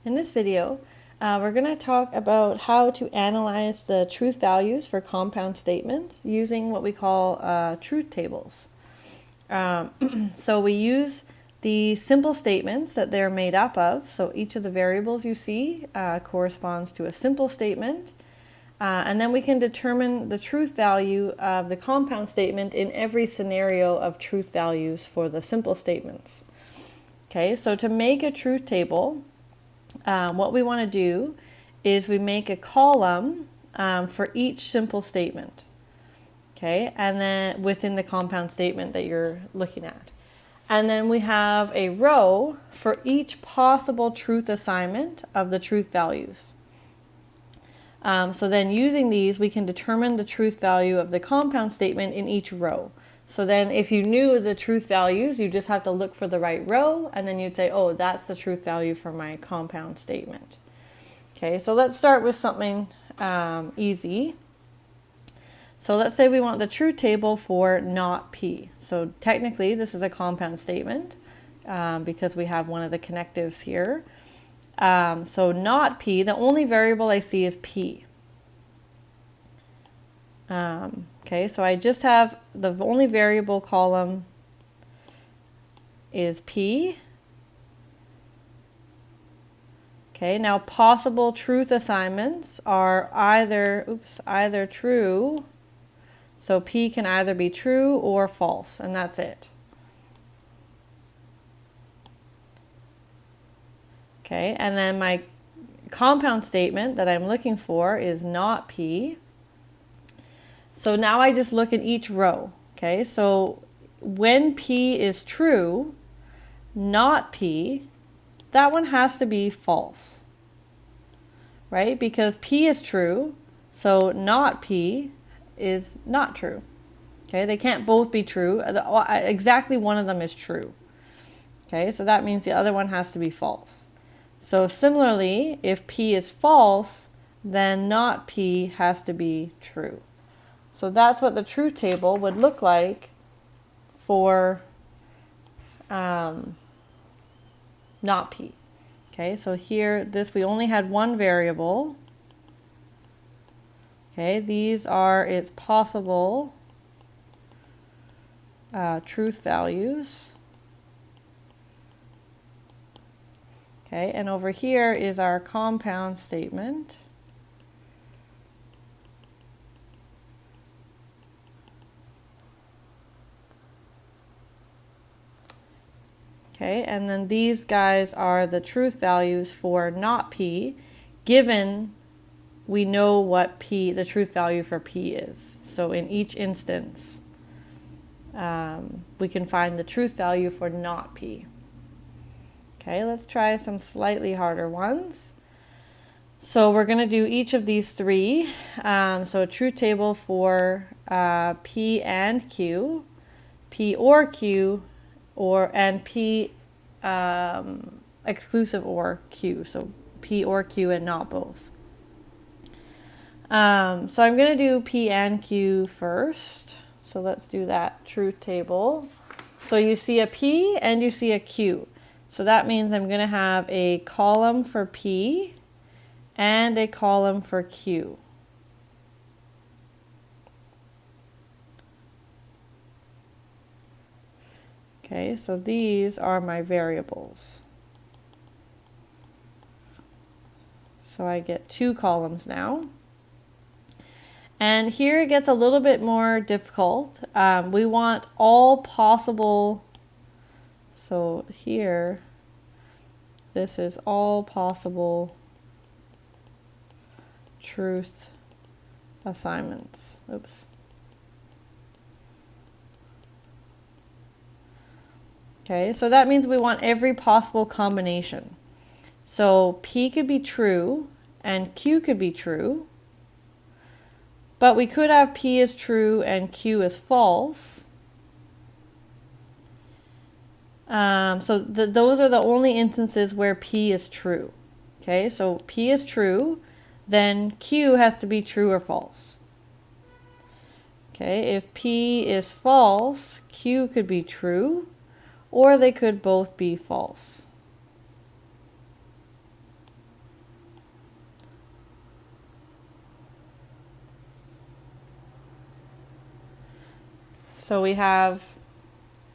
In this video, we're going to talk about how to analyze the truth values for compound statements using what we call truth tables. So we use the simple statements that they're made up of. So each of the variables you see corresponds to a simple statement. And then we can determine the truth value of the compound statement in every scenario of truth values for the simple statements. Okay, so to make a truth table, what we want to do is we make a column for each simple statement. Okay, and then within the compound statement that you're looking at. And then we have a row for each possible truth assignment of the truth values. So then using these, we can determine the truth value of the compound statement in each row. So then if you knew the truth values, you just have to look for the right row, and then you'd say, oh, that's the truth value for my compound statement. Okay, so let's start with something easy. So let's say we want the truth table for not P. So technically this is a compound statement because we have one of the connectives here. So not P, the only variable I see is P. Okay, so I just have the only variable column is P. Okay, now possible truth assignments are either true. So P can either be true or false, and that's it. Okay, and then my compound statement that I'm looking for is not P. So now I just look at each row. Okay, so when P is true, not P, that one has to be false, right? Because P is true, so not P is not true. Okay, they can't both be true. Exactly one of them is true. Okay, so that means the other one has to be false. So similarly, if P is false, then not P has to be true. So that's what the truth table would look like for not P. Okay, so here, we only had one variable. Okay, these are its possible truth values. Okay, and over here is our compound statement. Okay, and then these guys are the truth values for not P, given we know what P, the truth value for P is. So in each instance, we can find the truth value for not P. Okay, let's try some slightly harder ones. So we're going to do each of these three. So a truth table for P and Q, P or Q, and P exclusive or Q. So P or Q and not both. So I'm going to do P and Q first. So let's do that truth table. So you see a P and you see a Q. So that means I'm going to have a column for P and a column for Q. Okay, so these are my variables. So I get two columns now. And here it gets a little bit more difficult. We want all possible, so here, this is all possible truth assignments. Oops. Okay, so that means we want every possible combination. So P could be true and Q could be true. But we could have P is true and Q is false. So those are the only instances where P is true. Okay, so P is true, then Q has to be true or false. Okay, if P is false, Q could be true, or they could both be false. So we have,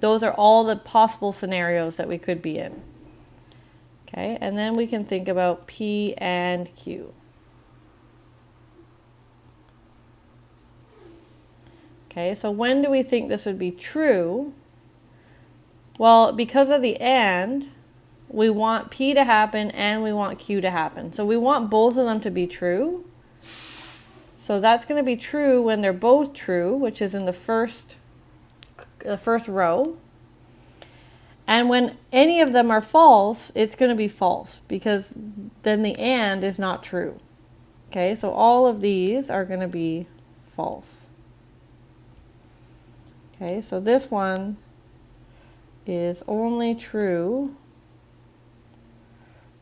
those are all the possible scenarios that we could be in. Okay, and then we can think about P and Q. Okay, so when do we think this would be true? Well, because of the and, we want P to happen and we want Q to happen. So we want both of them to be true. So that's going to be true when they're both true, which is in the first row. And when any of them are false, it's going to be false because then the and is not true. Okay, so all of these are going to be false. Okay, so this one is only true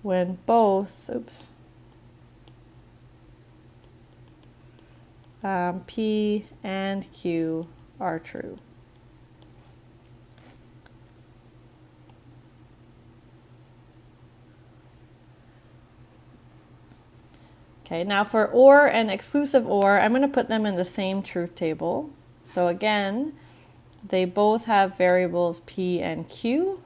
when both, P and Q are true. Okay, now for or and exclusive or, I'm going to put them in the same truth table. So again, they both have variables P and Q.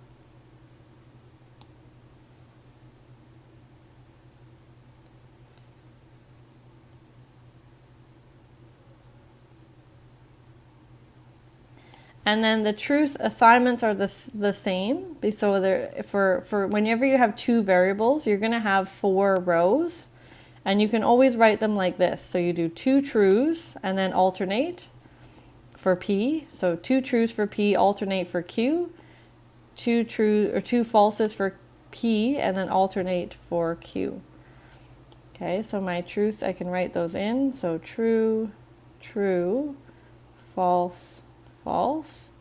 And then the truth assignments are the same. So for whenever you have two variables, you're going to have 4 rows. And you can always write them like this. So you do 2 truths and then alternate for P. So 2 truths for P, alternate for Q. 2 falses for P and then alternate for Q. Okay, so my truths, I can write those in. So true, true, false, false,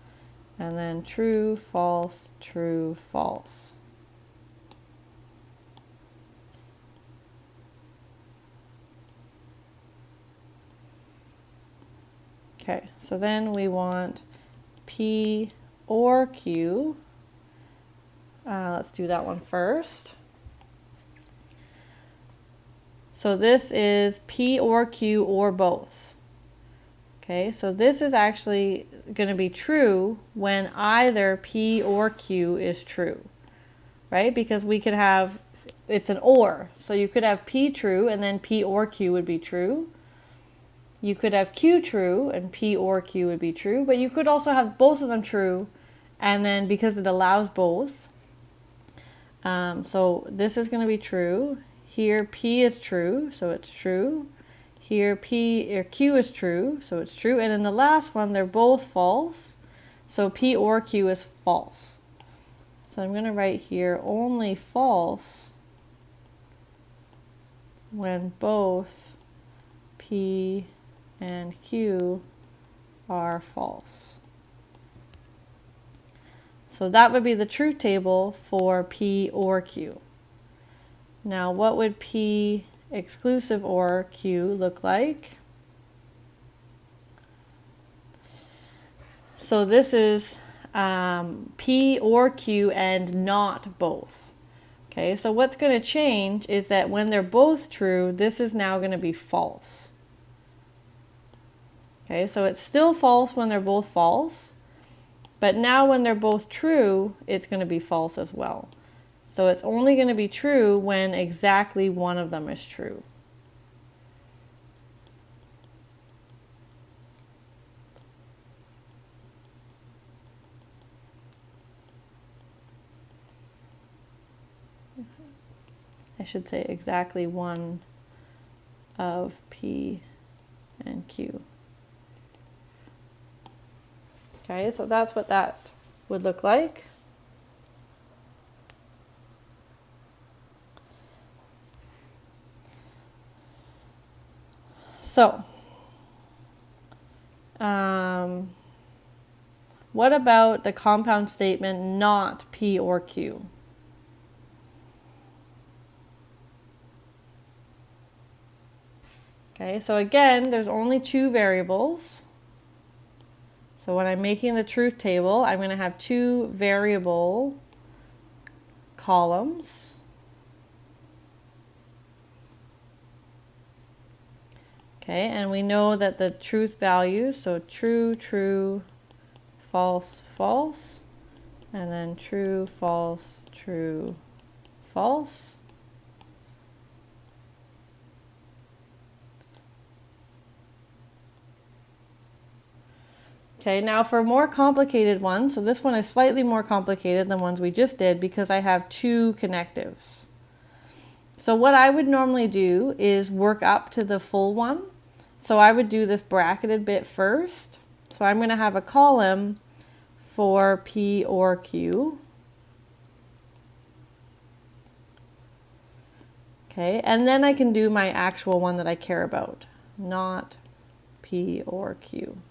and then true, false, true, false. Okay, so then we want P or Q. Let's do that one first. So this is P or Q or both. Okay, so this is actually going to be true when either P or Q is true, right? Because we could have, it's an or. So you could have P true and then P or Q would be true. You could have Q true and P or Q would be true, but you could also have both of them true, and then because it allows both, so this is going to be true. Here P is true, so it's true. Here P or Q is true, so it's true. And in the last one, they're both false, so P or Q is false. So I'm going to write here only false when both P and Q are false. So that would be the truth table for P or Q. Now what would P exclusive or Q look like? So this is P or Q and not both. Okay, so what's going to change is that when they're both true, this is now going to be false. Okay, so it's still false when they're both false, but now when they're both true, it's going to be false as well. So it's only going to be true when exactly one of them is true. I should say exactly one of P and Q. Okay, so that's what that would look like. So, what about the compound statement not P or Q? Okay, so again, there's only 2 variables. So when I'm making the truth table, I'm going to have 2 variable columns. Okay, and we know that the truth values, so true, true, false, false, and then true, false, true, false. Okay, now for more complicated ones, so this one is slightly more complicated than ones we just did because I have two connectives. So what I would normally do is work up to the full one. So I would do this bracketed bit first. So I'm going to have a column for P or Q. Okay, and then I can do my actual one that I care about, not P or Q.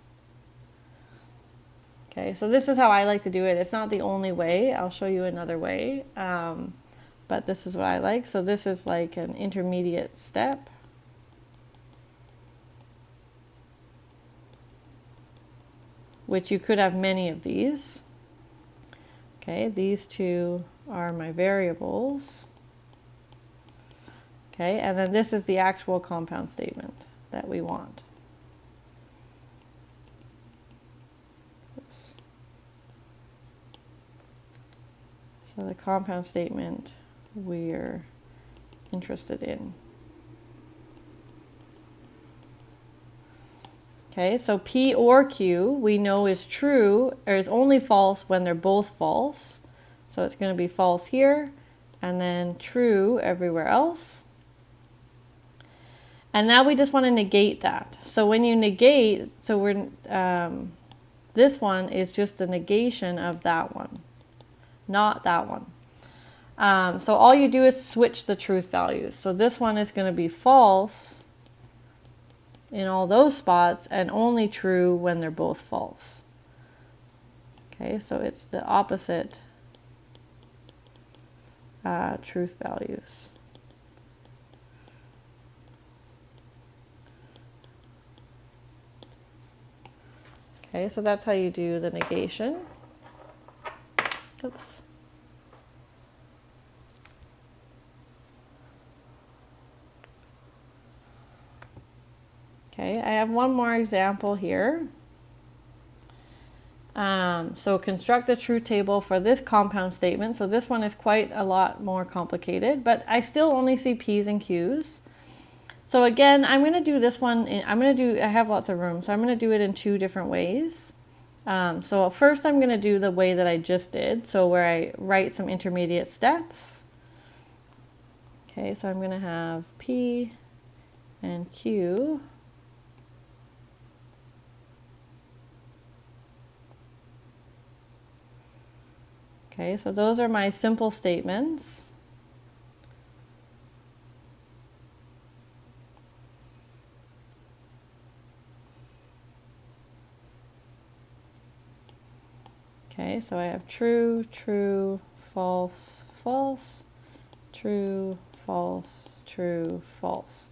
Okay, so this is how I like to do it. It's not the only way. I'll show you another way, but this is what I like. So this is like an intermediate step. Which you could have many of these. Okay, these two are my variables. Okay, and then this is the actual compound statement that we want. Oops. So the compound statement we're interested in. Okay, so P or Q we know is true, or is only false when they're both false. So it's going to be false here, and then true everywhere else. And now we just want to negate that. So when you negate, so we're this one is just the negation of that one, not that one. So all you do is switch the truth values. So this one is going to be false in all those spots and only true when they're both false. Okay, so it's the opposite truth values. Okay, so that's how you do the negation. Oops. Okay, I have one more example here. So construct a truth table for this compound statement. So this one is quite a lot more complicated, but I still only see P's and Q's. So again, I'm going to do this one, I have lots of room, so I'm going to do it in two different ways. So first I'm going to do the way that I just did, so where I write some intermediate steps. Okay, so I'm going to have P and Q. Okay, so those are my simple statements. Okay, so I have true, true, false, false, true, false, true, false.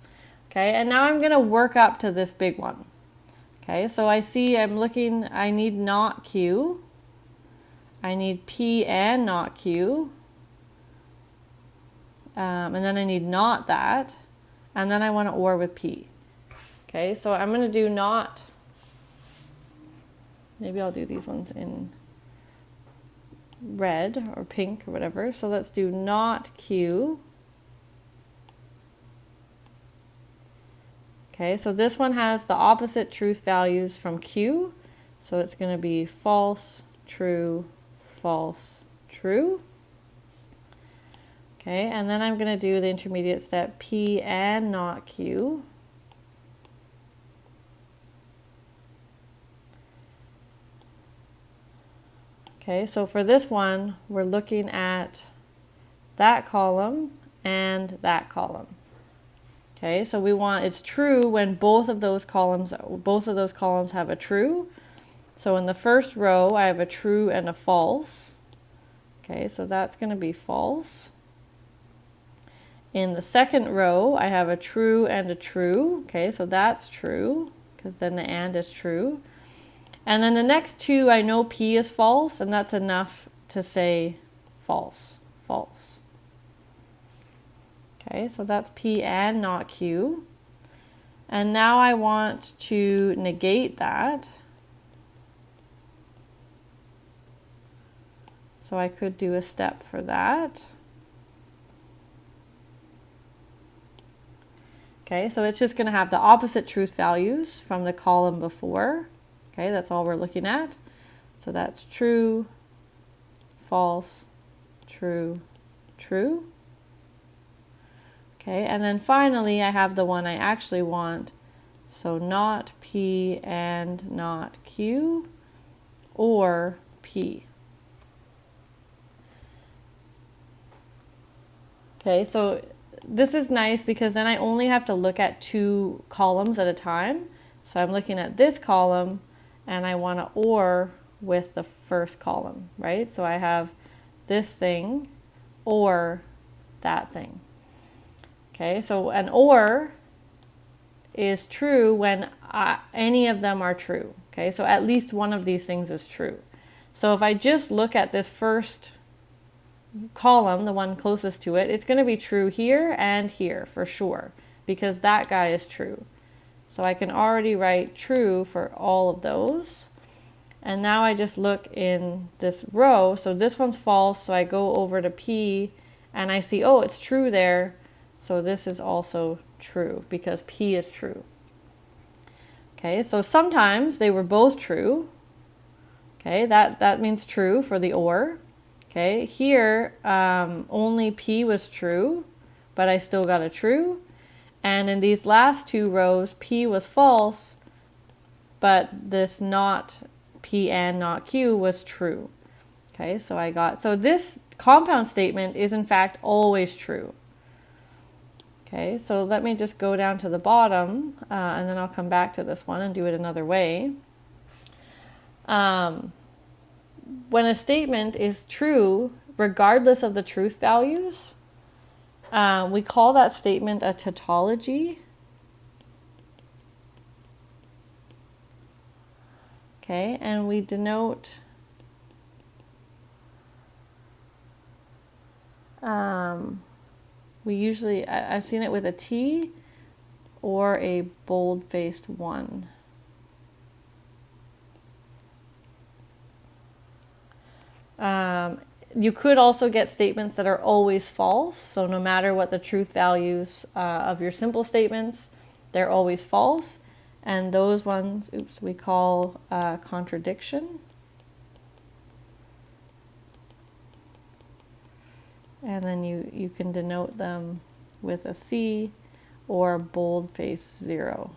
Okay, and now I'm going to work up to this big one. Okay, so I see I need not Q. I need P and not Q. And then I need not that. And then I want to OR with P. Okay, so I'm going to do not. Maybe I'll do these ones in red or pink or whatever. So let's do not Q. Okay, so this one has the opposite truth values from Q. So it's going to be false, true, false, true. Okay, and then I'm going to do the intermediate step P and not Q. Okay, so for this one, we're looking at that column and that column. Okay, so we want it's true when both of those columns have a true. So in the first row, I have a true and a false. Okay, so that's going to be false. In the second row, I have a true and a true. Okay, so that's true because then the and is true. And then the next two, I know P is false, and that's enough to say false, false. Okay, so that's P and not Q. And now I want to negate that. So I could do a step for that. Okay, so it's just going to have the opposite truth values from the column before. Okay, that's all we're looking at. So that's true, false, true, true. Okay, and then finally I have the one I actually want. So not P and not Q, or P. Okay, so this is nice because then I only have to look at 2 columns at a time. So I'm looking at this column and I want to OR with the first column, right? So I have this thing or that thing. Okay, so an OR is true when any of them are true. Okay, so at least one of these things is true. So if I just look at this first column, the one closest to it, it's going to be true here and here for sure, because that guy is true. So I can already write true for all of those. And now I just look in this row. So this one's false, so I go over to P and I see, oh, it's true there. So this is also true because P is true. Okay, so sometimes they were both true. Okay, that means true for the OR. Okay, here only P was true, but I still got a true. And in these last 2 rows, P was false, but this not P and not Q was true. Okay, so this compound statement is in fact always true. Okay, so let me just go down to the bottom, and then I'll come back to this one and do it another way. When a statement is true, regardless of the truth values, we call that statement a tautology. Okay, and we denote I've seen it with a T or a bold-faced 1. You could also get statements that are always false. So no matter what the truth values of your simple statements, they're always false. And those ones, we call contradiction. And then you can denote them with a C, or bold-faced 0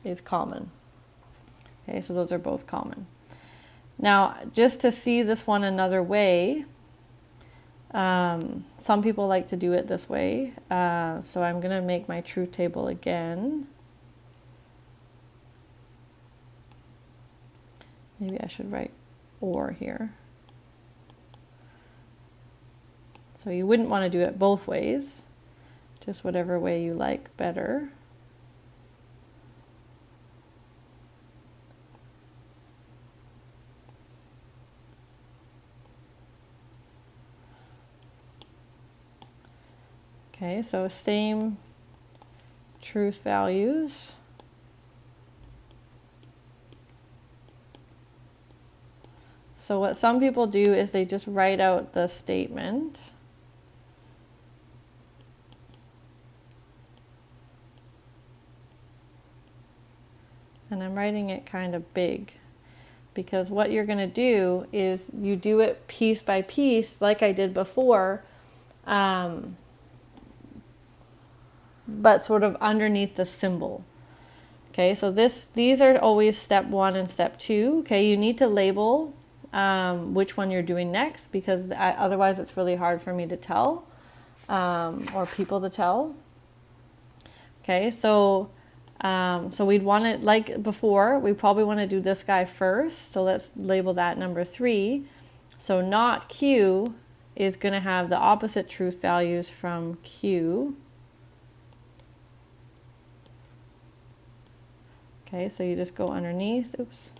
is common. Okay, so those are both common. Now, just to see this one another way, some people like to do it this way. So I'm going to make my truth table again. Maybe I should write OR here. So you wouldn't want to do it both ways, just whatever way you like better. Okay, so same truth values. So what some people do is they just write out the statement. And I'm writing it kind of big, because what you're going to do is you do it piece by piece like I did before, but sort of underneath the symbol. Okay, so these are always step 1 and step 2. Okay, you need to label which one you're doing next, because otherwise it's really hard for me to tell, or people to tell. Okay, so we'd want it, like before, we probably want to do this guy first. So let's label that number 3. So not Q is going to have the opposite truth values from Q. Okay, so you just go underneath. Oops.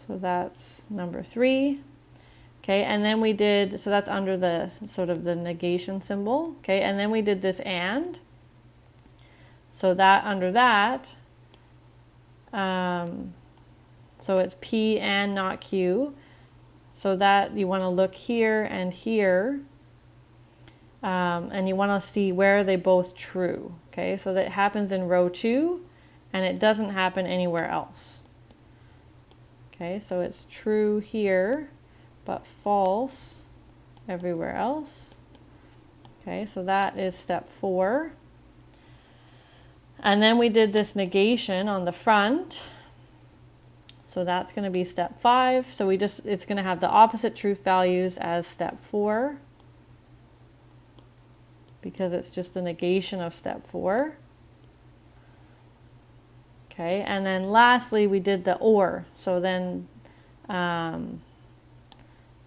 So that's number 3. Okay, and then we did, so that's under the sort of the negation symbol. Okay, and then we did this and. So that under that, so it's P and not Q. So that you want to look here and here, and you want to see where are they both true. Okay, so that happens in row 2, and it doesn't happen anywhere else. Okay, so it's true here, but false everywhere else. Okay, so that is step 4. And then we did this negation on the front. So that's going to be step 5. So it's going to have the opposite truth values as step 4, because it's just the negation of step 4. Okay, and then lastly we did the or. So then,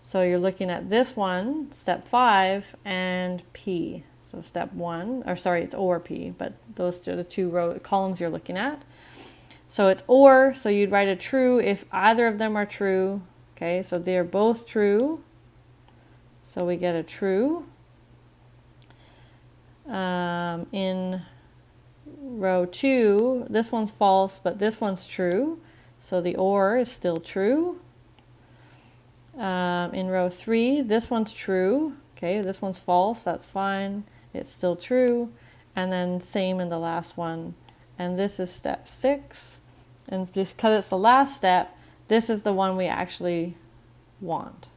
so you're looking at this one, step 5, and P. So step 1, or sorry, it's or P, but those are the two columns you're looking at. So it's or, so you'd write a true if either of them are true. Okay, so they're both true. So we get a true. In row 2, this one's false, but this one's true. So the or is still true. In row 3, this one's true. Okay, this one's false, that's fine. It's still true. And then same in the last one. And this is step 6. And because it's the last step, this is the one we actually want.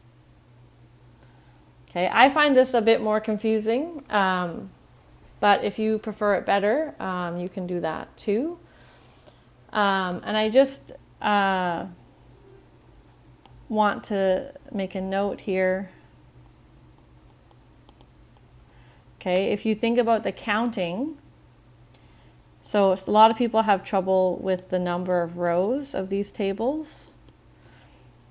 Okay, I find this a bit more confusing, but if you prefer it better, you can do that too. And I just want to make a note here. Okay, if you think about the counting, so a lot of people have trouble with the number of rows of these tables.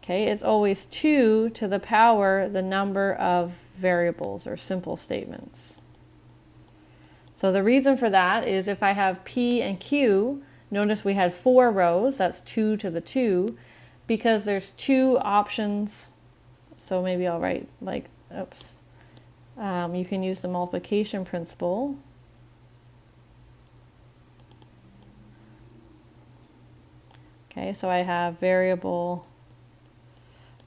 Okay, it's always 2 to the power the number of variables or simple statements. So the reason for that is if I have P and Q, notice we had 4 rows, that's 2 to the 2, because there's 2 options. So maybe I'll write like, oops. You can use the multiplication principle. Okay, so I have variable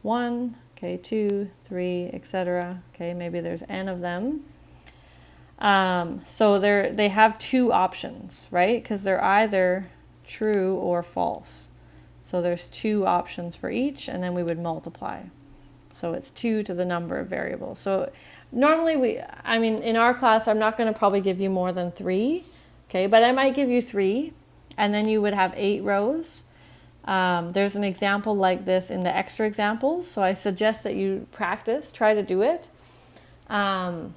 1, okay, 2, 3, etc. Okay, maybe there's n of them. So they have 2 options, right? Because they're either true or false. So there's 2 options for each, and then we would multiply. So it's 2 to the number of variables. So normally in our class, I'm not going to probably give you more than 3, okay, but I might give you 3, and then you would have 8 rows. There's an example like this in the extra examples, so I suggest that you practice, try to do it. And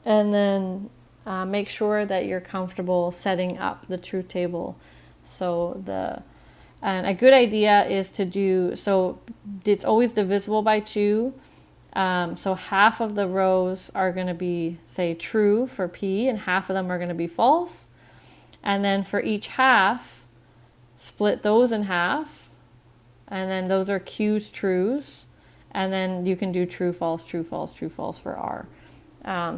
then make sure that you're comfortable setting up the truth table. And a good idea is to do, so it's always divisible by 2. So half of the rows are going to be, say, true for P, and half of them are going to be false. And then for each half, split those in half, and then those are Q's trues, and then you can do true, false, true, false, true, false for R.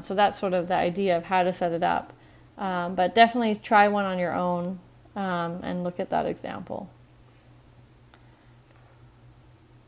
So that's sort of the idea of how to set it up. But definitely try one on your own and look at that example.